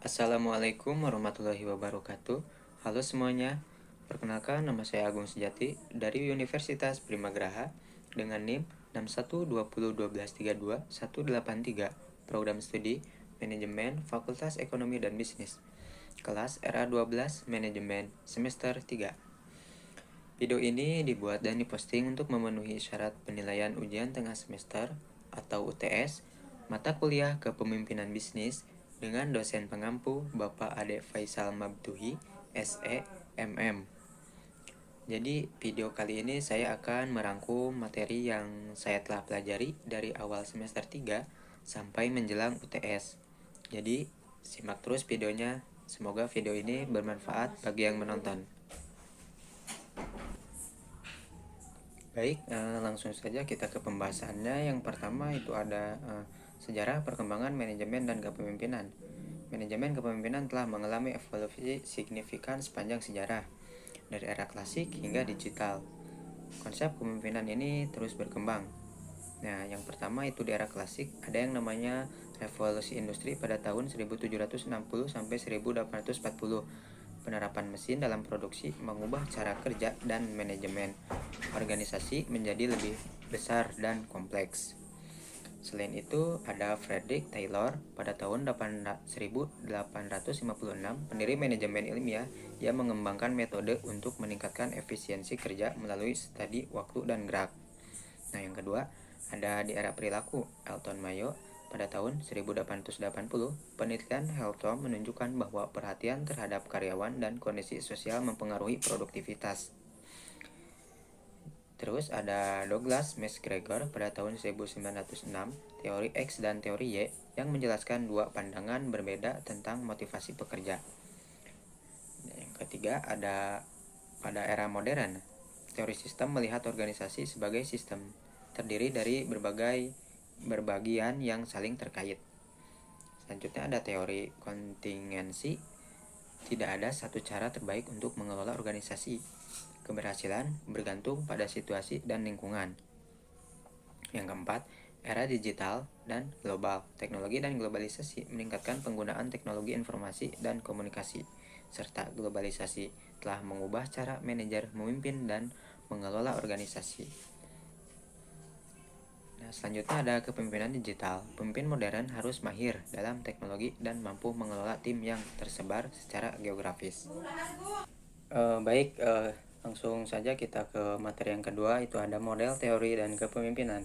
Assalamualaikum warahmatullahi wabarakatuh. Halo semuanya, perkenalkan nama saya Agung Sejati dari Universitas Primagraha dengan NIM 61201232 Program Studi Manajemen Fakultas Ekonomi dan Bisnis, kelas RA12 Manajemen semester 3. Video ini dibuat dan diposting untuk memenuhi syarat penilaian ujian tengah semester atau UTS mata kuliah Kepemimpinan Bisnis dengan dosen pengampu Bapak Ade Faisal Mabtuhi, SE, MM. Jadi video kali ini saya akan merangkum materi yang saya telah pelajari dari awal semester 3 sampai menjelang UTS. Jadi simak terus videonya, semoga video ini bermanfaat bagi yang menonton. Baik, langsung saja kita ke pembahasannya. Yang pertama itu ada sejarah perkembangan manajemen dan kepemimpinan. Manajemen kepemimpinan telah mengalami evolusi signifikan sepanjang sejarah, dari era klasik hingga digital. Konsep kepemimpinan ini terus berkembang. Nah, yang pertama itu di era klasik, ada yang namanya revolusi industri pada tahun 1760 sampai 1840. Penerapan mesin dalam produksi mengubah cara kerja dan manajemen organisasi menjadi lebih besar dan kompleks. Selain itu, ada Frederick Taylor pada tahun 1856, pendiri manajemen ilmiah yang mengembangkan metode untuk meningkatkan efisiensi kerja melalui studi waktu dan gerak. Nah, yang kedua, ada di era perilaku, Elton Mayo pada tahun 1880, penelitian Helton menunjukkan bahwa perhatian terhadap karyawan dan kondisi sosial mempengaruhi produktivitas. Terus ada Douglas MacGregor pada tahun 1906, teori X dan teori Y yang menjelaskan dua pandangan berbeda tentang motivasi pekerja. Yang ketiga ada pada era modern, teori sistem melihat organisasi sebagai sistem terdiri dari berbagian yang saling terkait. Selanjutnya ada teori kontingensi. Tidak ada satu cara terbaik untuk mengelola organisasi. Keberhasilan bergantung pada situasi dan lingkungan. Yang keempat, era digital dan global. Teknologi dan globalisasi meningkatkan penggunaan teknologi informasi dan komunikasi, serta globalisasi telah mengubah cara manajer memimpin dan mengelola organisasi. Nah, selanjutnya ada kepemimpinan digital. Pemimpin modern harus mahir dalam teknologi dan mampu mengelola tim yang tersebar secara geografis. Baik, langsung saja kita ke materi yang kedua, itu ada model teori dan kepemimpinan.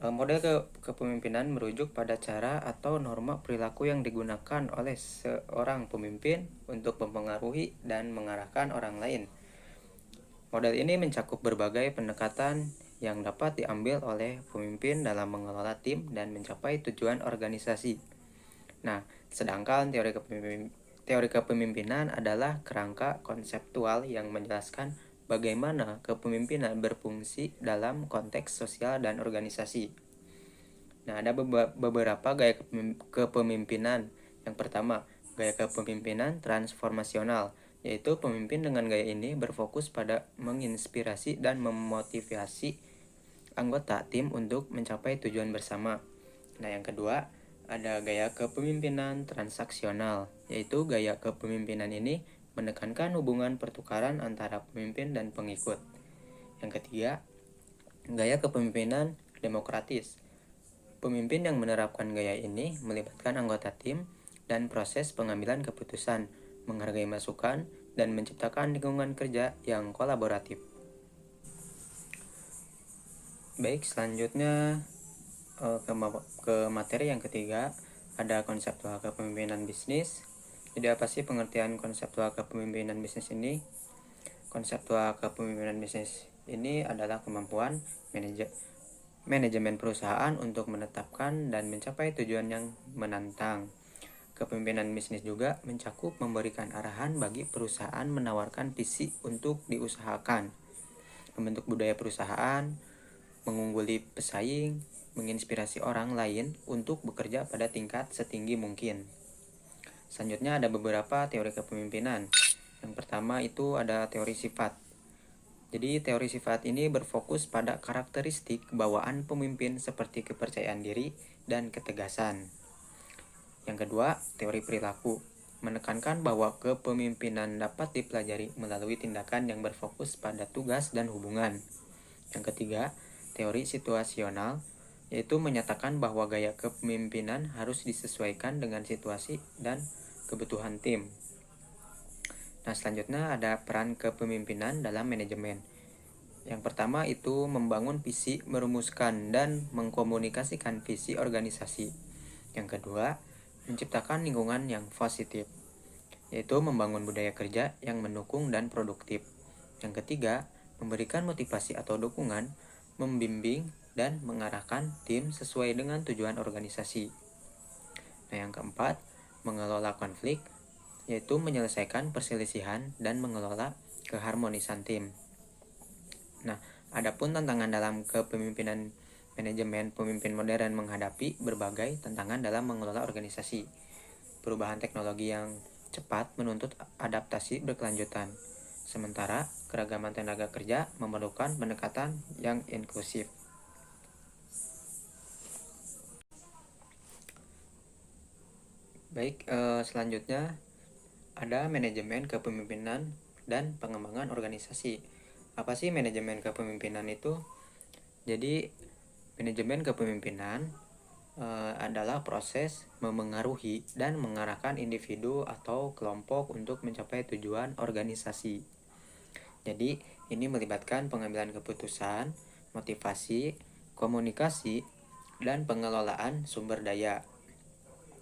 Model kepemimpinan merujuk pada cara atau norma perilaku yang digunakan oleh seorang pemimpin untuk mempengaruhi dan mengarahkan orang lain. Model ini mencakup berbagai pendekatan yang dapat diambil oleh pemimpin dalam mengelola tim dan mencapai tujuan organisasi. Nah, sedangkan teori kepemimpinan adalah kerangka konseptual yang menjelaskan bagaimana kepemimpinan berfungsi dalam konteks sosial dan organisasi. Nah, ada beberapa gaya kepemimpinan. Yang pertama, gaya kepemimpinan transformasional, yaitu pemimpin dengan gaya ini berfokus pada menginspirasi dan memotivasi anggota tim untuk mencapai tujuan bersama. Nah, yang kedua, ada gaya kepemimpinan transaksional, yaitu gaya kepemimpinan ini menekankan hubungan pertukaran antara pemimpin dan pengikut. Yang ketiga, gaya kepemimpinan demokratis. Pemimpin yang menerapkan gaya ini melibatkan anggota tim dan proses pengambilan keputusan, menghargai masukan, dan menciptakan lingkungan kerja yang kolaboratif. Baik, selanjutnya ke materi yang ketiga, ada konseptual kepemimpinan bisnis. Jadi apa sih pengertian konseptual kepemimpinan bisnis ini? Konseptual kepemimpinan bisnis ini adalah kemampuan manajemen perusahaan untuk menetapkan dan mencapai tujuan yang menantang. Kepemimpinan bisnis juga mencakup memberikan arahan bagi perusahaan, menawarkan visi untuk diusahakan, membentuk budaya perusahaan, mengungguli pesaing, menginspirasi orang lain untuk bekerja pada tingkat setinggi mungkin. Selanjutnya ada beberapa teori kepemimpinan. Yang pertama itu ada teori sifat. Jadi teori sifat ini berfokus pada karakteristik bawaan pemimpin seperti kepercayaan diri dan ketegasan. Yang kedua, teori perilaku menekankan bahwa kepemimpinan dapat dipelajari melalui tindakan yang berfokus pada tugas dan hubungan. Yang ketiga, teori situasional, yaitu menyatakan bahwa gaya kepemimpinan harus disesuaikan dengan situasi dan kebutuhan tim. Nah, selanjutnya ada peran kepemimpinan dalam manajemen. Yang pertama itu membangun visi, merumuskan dan mengkomunikasikan visi organisasi. Yang kedua, menciptakan lingkungan yang positif, yaitu membangun budaya kerja yang mendukung dan produktif. Yang ketiga, memberikan motivasi atau dukungan, membimbing dan mengarahkan tim sesuai dengan tujuan organisasi. Nah, yang keempat, mengelola konflik, yaitu menyelesaikan perselisihan dan mengelola keharmonisan tim. Nah, adapun tantangan dalam kepemimpinan manajemen, pemimpin modern menghadapi berbagai tantangan dalam mengelola organisasi. Perubahan teknologi yang cepat menuntut adaptasi berkelanjutan. Sementara keragaman tenaga kerja memerlukan pendekatan yang inklusif. Baik, selanjutnya ada manajemen kepemimpinan dan pengembangan organisasi. Apa sih manajemen kepemimpinan itu? Jadi, manajemen kepemimpinan adalah proses memengaruhi dan mengarahkan individu atau kelompok untuk mencapai tujuan organisasi. Jadi, ini melibatkan pengambilan keputusan, motivasi, komunikasi, dan pengelolaan sumber daya.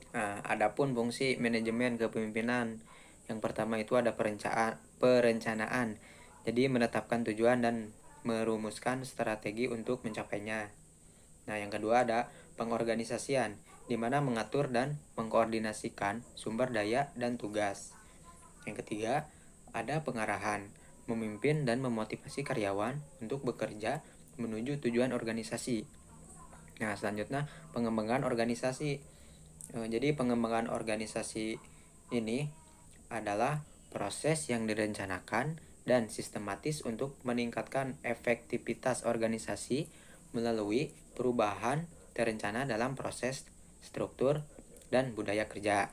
Nah, adapun fungsi manajemen kepemimpinan, yang pertama itu ada perencanaan. Jadi, menetapkan tujuan dan merumuskan strategi untuk mencapainya. Nah, yang kedua ada pengorganisasian, di mana mengatur dan mengkoordinasikan sumber daya dan tugas. Yang ketiga, ada pengarahan, memimpin dan memotivasi karyawan untuk bekerja menuju tujuan organisasi. Nah, selanjutnya pengembangan organisasi. Jadi pengembangan organisasi ini adalah proses yang direncanakan dan sistematis untuk meningkatkan efektivitas organisasi melalui perubahan terencana dalam proses, struktur, dan budaya kerja.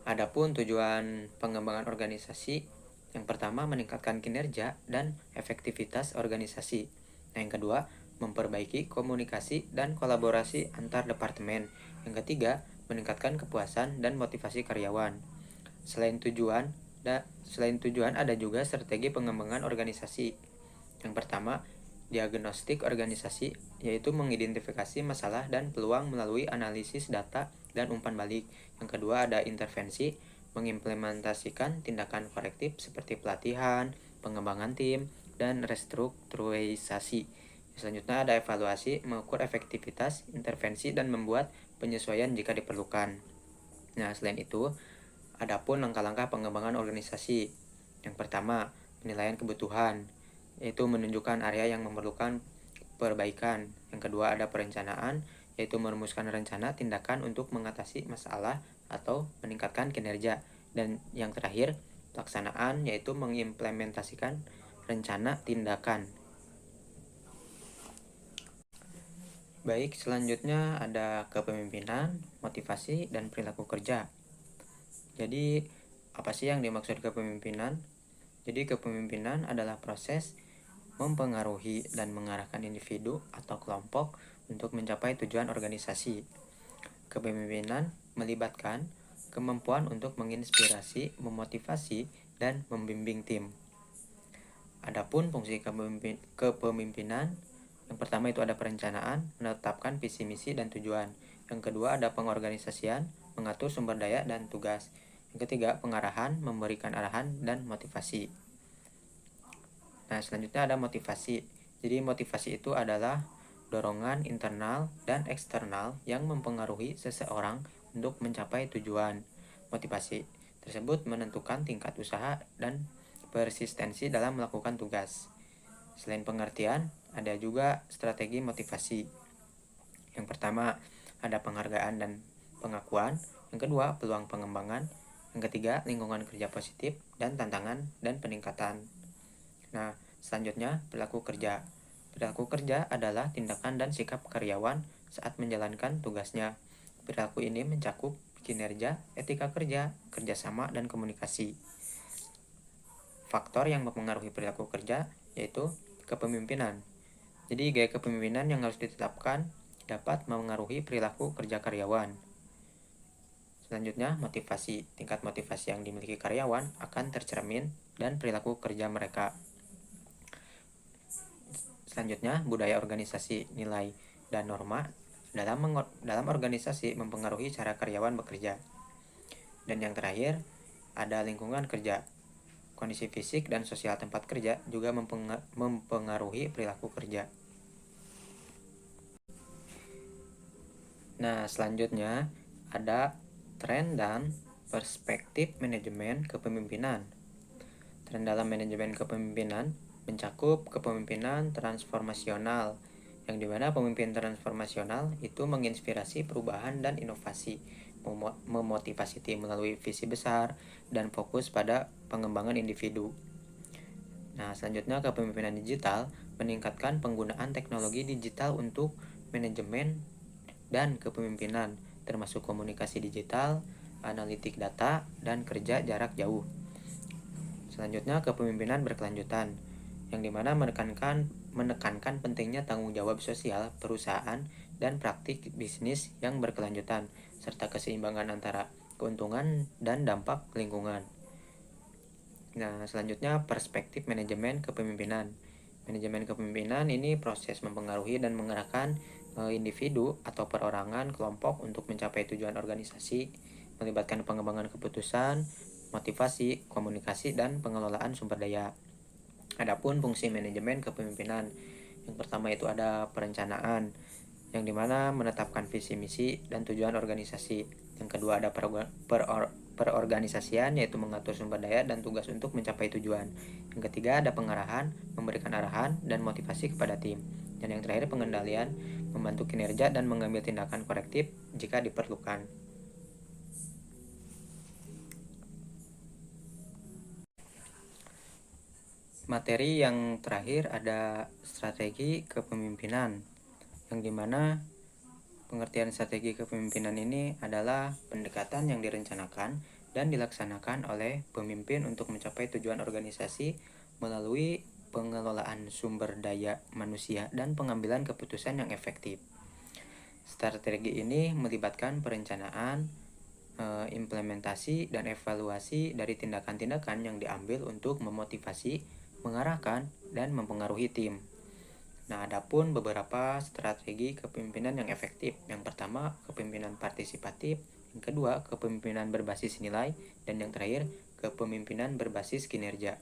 Adapun tujuan pengembangan organisasi, yang pertama meningkatkan kinerja dan efektivitas organisasi. Nah, yang kedua, memperbaiki komunikasi dan kolaborasi antar departemen. Yang ketiga, meningkatkan kepuasan dan motivasi karyawan. Selain tujuan ada juga strategi pengembangan organisasi. Yang pertama, diagnostik organisasi, yaitu mengidentifikasi masalah dan peluang melalui analisis data dan umpan balik. Yang kedua ada intervensi, mengimplementasikan tindakan korektif seperti pelatihan, pengembangan tim, dan restrukturisasi. Selanjutnya ada evaluasi, mengukur efektivitas intervensi dan membuat penyesuaian jika diperlukan. Nah, selain itu, adapun langkah-langkah pengembangan organisasi. Yang pertama, penilaian kebutuhan, yaitu menunjukkan area yang memerlukan perbaikan. Yang kedua ada perencanaan, yaitu merumuskan rencana tindakan untuk mengatasi masalah atau meningkatkan kinerja. Dan yang terakhir, pelaksanaan, yaitu mengimplementasikan rencana tindakan. Baik, selanjutnya ada kepemimpinan, motivasi, dan perilaku kerja. Jadi, apa sih yang dimaksud kepemimpinan? Jadi, kepemimpinan adalah proses mempengaruhi dan mengarahkan individu atau kelompok untuk mencapai tujuan organisasi. Kepemimpinan melibatkan kemampuan untuk menginspirasi, memotivasi, dan membimbing tim. Adapun fungsi kepemimpinan, yang pertama itu ada perencanaan, menetapkan visi misi dan tujuan. Yang kedua ada pengorganisasian, mengatur sumber daya dan tugas. Yang ketiga pengarahan, memberikan arahan dan motivasi. Nah, selanjutnya ada motivasi. Jadi motivasi itu adalah dorongan internal dan eksternal yang mempengaruhi seseorang untuk mencapai tujuan. Motivasi tersebut menentukan tingkat usaha dan persistensi dalam melakukan tugas. Selain pengertian, ada juga strategi motivasi. Yang pertama, ada penghargaan dan pengakuan. Yang kedua, peluang pengembangan. Yang ketiga, lingkungan kerja positif dan tantangan dan peningkatan. Nah, selanjutnya, perilaku kerja. Perilaku kerja adalah tindakan dan sikap karyawan saat menjalankan tugasnya. perilaku ini mencakup kinerja, etika kerja, kerjasama, dan komunikasi. Faktor yang mempengaruhi perilaku kerja yaitu kepemimpinan. Jadi gaya kepemimpinan yang harus ditetapkan dapat mempengaruhi perilaku kerja karyawan. Selanjutnya, motivasi. Tingkat motivasi yang dimiliki karyawan akan tercermin dan perilaku kerja mereka. Selanjutnya, budaya organisasi, nilai, dan norma dalam organisasi mempengaruhi cara karyawan bekerja. Dan yang terakhir, ada lingkungan kerja. Kondisi fisik dan sosial tempat kerja juga mempengaruhi perilaku kerja. Nah, selanjutnya ada tren dan perspektif manajemen kepemimpinan. Tren dalam manajemen kepemimpinan mencakup kepemimpinan transformasional, yang dimana pemimpin transformasional itu menginspirasi perubahan dan inovasi, memotivasi tim melalui visi besar, dan fokus pada pengembangan individu. Nah, selanjutnya kepemimpinan digital meningkatkan penggunaan teknologi digital untuk manajemen dan kepemimpinan, termasuk komunikasi digital, analitik data, dan kerja jarak jauh. Selanjutnya kepemimpinan berkelanjutan, yang dimana menekankan pentingnya tanggung jawab sosial perusahaan dan praktik bisnis yang berkelanjutan, serta keseimbangan antara keuntungan dan dampak lingkungan. Nah, selanjutnya perspektif manajemen kepemimpinan. Manajemen kepemimpinan ini proses mempengaruhi dan mengarahkan individu atau perorangan kelompok untuk mencapai tujuan organisasi, melibatkan pengembangan keputusan, motivasi, komunikasi, dan pengelolaan sumber daya. Adapun fungsi manajemen kepemimpinan, yang pertama itu ada perencanaan, yang dimana menetapkan visi misi dan tujuan organisasi. Yang kedua ada perorganisasian, yaitu mengatur sumber daya dan tugas untuk mencapai tujuan. Yang ketiga ada pengarahan, memberikan arahan dan motivasi kepada tim. Dan yang terakhir pengendalian, membantu kinerja dan mengambil tindakan korektif jika diperlukan. Materi yang terakhir ada strategi kepemimpinan, yang dimana pengertian strategi kepemimpinan ini adalah pendekatan yang direncanakan dan dilaksanakan oleh pemimpin untuk mencapai tujuan organisasi melalui pengelolaan sumber daya manusia dan pengambilan keputusan yang efektif. Strategi ini melibatkan perencanaan, implementasi, dan evaluasi dari tindakan-tindakan yang diambil untuk memotivasi, mengarahkan, dan mempengaruhi tim. Nah, adapun beberapa strategi kepemimpinan yang efektif. Yang pertama, kepemimpinan partisipatif. Yang kedua, kepemimpinan berbasis nilai. Dan yang terakhir, kepemimpinan berbasis kinerja.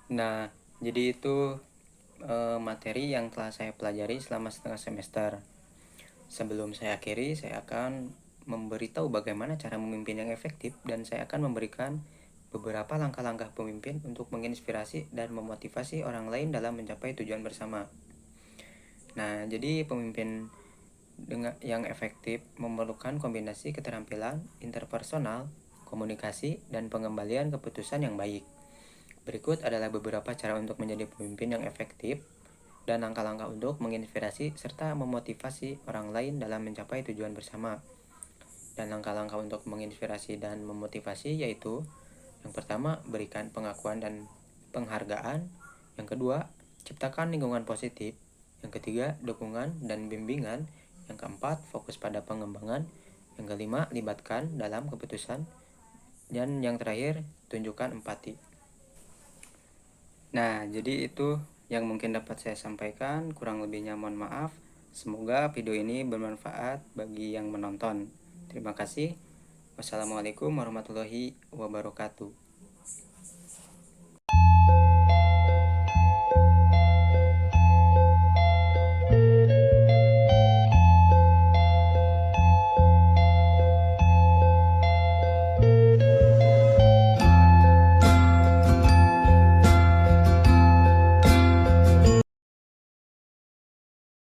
Nah, jadi itu materi yang telah saya pelajari selama setengah semester. Sebelum saya akhiri, saya akan memberitahu bagaimana cara memimpin yang efektif, dan saya akan memberikan beberapa langkah-langkah pemimpin untuk menginspirasi dan memotivasi orang lain dalam mencapai tujuan bersama. Nah, jadi pemimpin yang efektif memerlukan kombinasi keterampilan interpersonal, komunikasi, dan pengembalian keputusan yang baik. Berikut adalah beberapa cara untuk menjadi pemimpin yang efektif dan langkah-langkah untuk menginspirasi serta memotivasi orang lain dalam mencapai tujuan bersama. Dan langkah-langkah untuk menginspirasi dan memotivasi yaitu: yang pertama, berikan pengakuan dan penghargaan. Yang kedua, ciptakan lingkungan positif. Yang ketiga, dukungan dan bimbingan. Yang keempat, fokus pada pengembangan. Yang kelima, libatkan dalam keputusan. Dan yang terakhir, tunjukkan empati. Nah, jadi itu yang mungkin dapat saya sampaikan. Kurang lebihnya mohon maaf. Semoga video ini bermanfaat bagi yang menonton. Terima kasih. Wassalamualaikum warahmatullahi wabarakatuh.